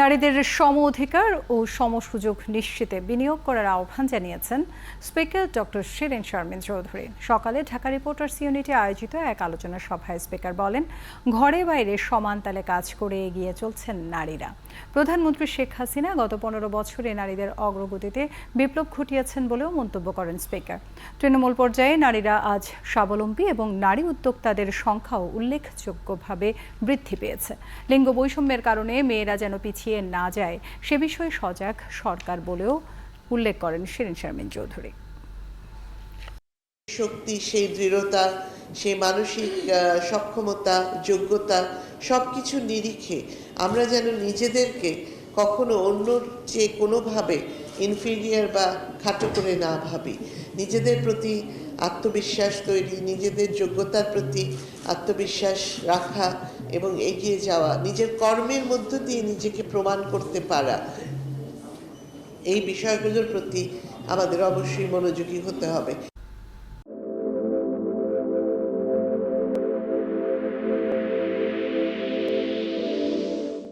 নারীদের সম অধিকার ও সমসুযোগ নিশ্চিতে বিনিয়োগ করার আহ্বান জানিয়েছেন স্পিকার ডক্টর শিরিন শারমিন চৌধুরী। সকালে ঢাকা রিপোর্টার্স ইউনিটে আয়োজিত এক আলোচনা সভায় স্পিকার বলেন, ঘরে বাইরে সমান তালে কাজ করে এগিয়ে চলছেন নারীরা। প্রধানমন্ত্রী শেখ হাসিনা গত 15 বছরে নারীদের অগ্রগতিতে বিপ্লব ঘটিয়েছেন বলেও মন্তব্য করেন স্পিকার। তৃণমূল পর্যায়ে নারীরা আজ স্বাবলম্বী এবং নারী উদ্যোক্তাদের সংখ্যাও উল্লেখযোগ্যভাবে বৃদ্ধি পেয়েছে। লিঙ্গ বৈষম্যের কারণে মেয়েরা যেন পিছিয়ে না যায় সে বিষয়ে সজাগ সরকার বলেও উল্লেখ করেন শিরিন শারমিন চৌধুরী। শক্তি, সেই দৃঢ়তা, সেই মানসিক সক্ষমতা, যোগ্যতা সবকিছু নিরিখে আমরা যেন নিজেদেরকে কখনো অন্যর চেয়ে কোনোভাবে ইনফিরিয়ার বা খাটো করে না ভাবি। নিজেদের প্রতি আত্মবিশ্বাস তৈরি, নিজেদের যোগ্যতার প্রতি আত্মবিশ্বাস রাখা এবং এগিয়ে যাওয়া, নিজের কর্মের মধ্য দিয়ে নিজেকে প্রমাণ করতে পারা, এই বিষয়গুলোর প্রতি আমাদের অবশ্যই মনোযোগী হতে হবে।